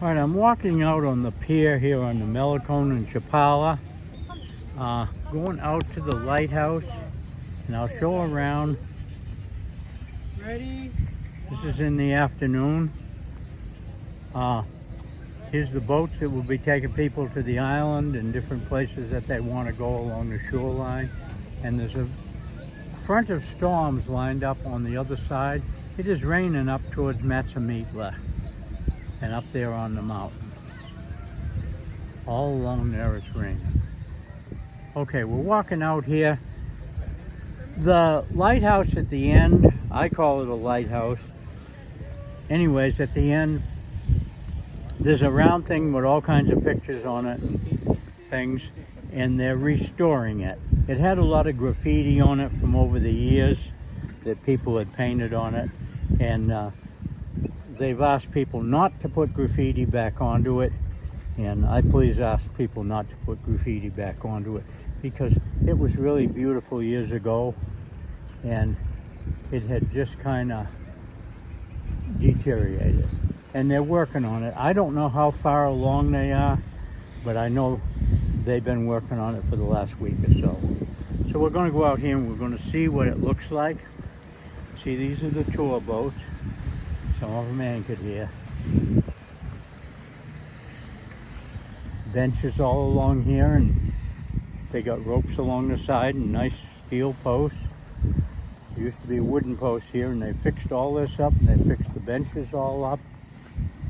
All right, I'm walking out on the pier here on the Malecon in Chapala, going out to the Lighthouse, and I'll show around. Ready? This is in the afternoon. Here's the boats that will be taking people to the island and different places that they want to go along the shoreline. And there's a front of storms lined up on the other side. It is raining up towards Matsamitla and up there on the mountain. All along there it's raining. Okay, we're walking out here. The lighthouse at the end, I call it a lighthouse. Anyways, at the end, there's a round thing with all kinds of pictures on it and things, and they're restoring it. It had a lot of graffiti on it from over the years that people had painted on it, and they've asked people not to put graffiti back onto it, and I please ask people not to put graffiti back onto it because it was really beautiful years ago, and it had just kind of deteriorated. And they're working on it. I don't know how far along they are, but I know they've been working on it for the last week or so. So we're going to go out here and we're going to see what it looks like. See, these are the tour boats. Some of them anchored here. Benches all along here, and they got ropes along the side and nice steel posts. There used to be wooden posts here, and they fixed all this up, and they fixed the benches all up.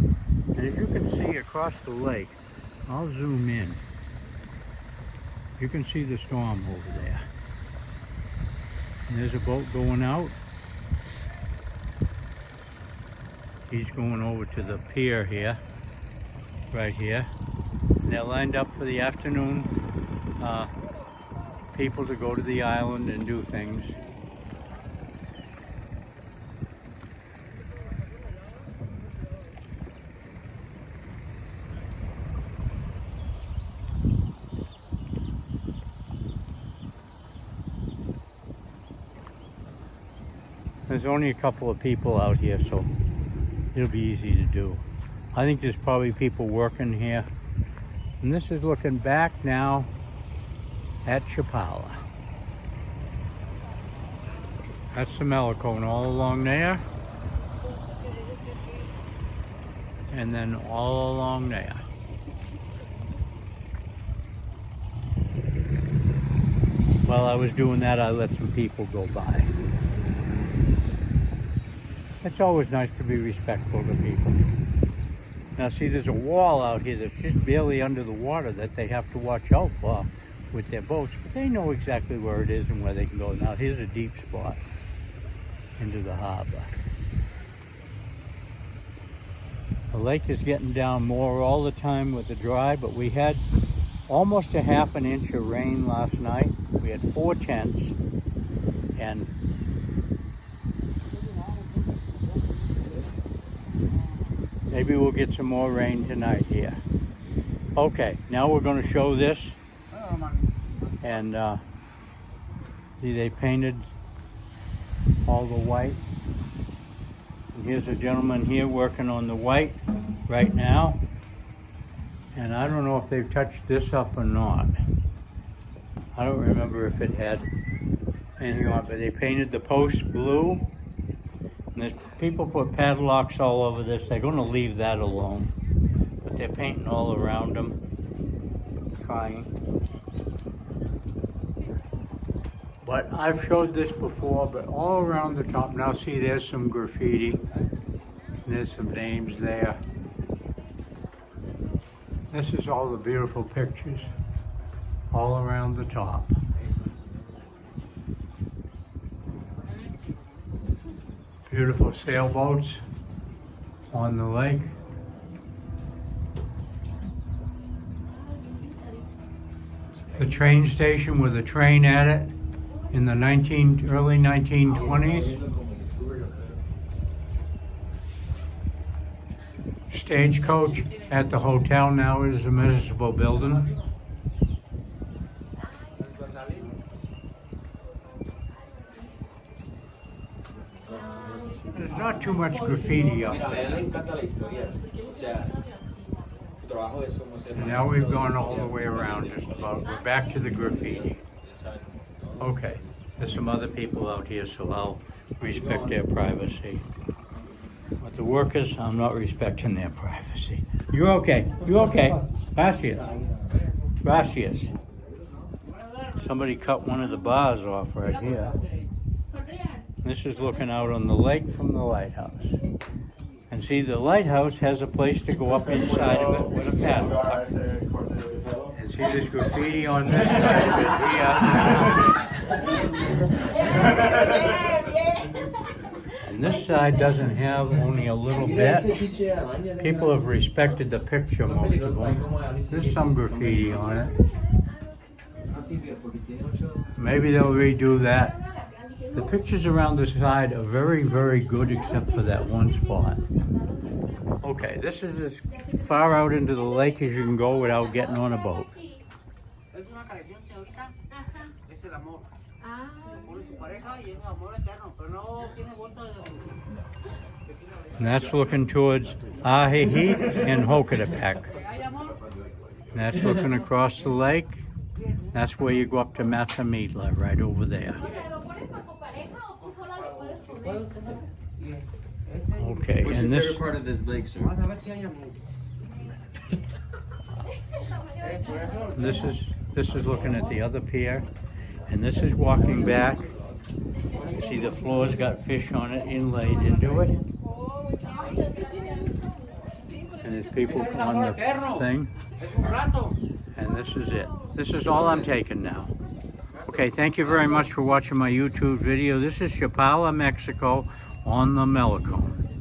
And as you can see across the lake, I'll zoom in. You can see the storm over there. And there's a boat going out. He's going over to the pier here, right here. And they're lined up for the afternoon people to go to the island and do things. There's only a couple of people out here, so it'll be easy to do. I think there's probably people working here. And this is looking back now at Chapala. That's the Malecon all along there. And then all along there. While I was doing that, I let some people go by. It's always nice to be respectful to people. Now see, there's a wall out here that's just barely under the water that they have to watch out for with their boats, but they know exactly where it is and where they can go. Now here's a deep spot into the harbor. The lake is getting down more all the time with the dry, but we had almost a half an inch of rain last night. We had 4 tenths, and maybe we'll get some more rain tonight here. Okay, now we're going to show this. And see, they painted all the white. And here's a gentleman here working on the white right now. And I don't know if they've touched this up or not. I don't remember if it had anything on it, but they painted the posts blue. And there's people put padlocks all over this. They're going to leave that alone. But they're painting all around them, trying. But I've showed this before, but all around the top. Now see, there's some graffiti. There's some names there. This is all the beautiful pictures all around the top. Beautiful sailboats on the lake. The train station with a train at it in the early 1920s. Stagecoach at the hotel now is a municipal building. There's not too much graffiti up there. A él le encanta la historia. O sea, And now we've gone all the way around just about. We're back to the graffiti. Okay, there's some other people out here, so I'll respect their privacy. But the workers, I'm not respecting their privacy. You're okay. You're okay. Gracias. Gracias. Somebody cut one of the bars off right here. This is looking out on the lake from the lighthouse. And see, the lighthouse has a place to go up inside of it with a padlock. And see this graffiti on this side of it here. And this side doesn't have, only a little bit. People have respected the picture, most of them. There's some graffiti on it. Maybe they'll redo that. The pictures around the side are very, very good except for that one spot. Okay, this is as far out into the lake as you can go without getting on a boat. And that's looking towards Ahihi and Hokedapek. And that's looking across the lake. That's where you go up to Mathamitla, right over there. Okay, What's and your this favorite part of this lake, sir? this is looking at the other pier, and this is walking back. See, the floor's got fish on it, inlaid into it. And there's people on the thing. And this is it. This is all I'm taking now. Okay, thank you very much for watching my YouTube video. This is Chapala, Mexico, on the Malecon.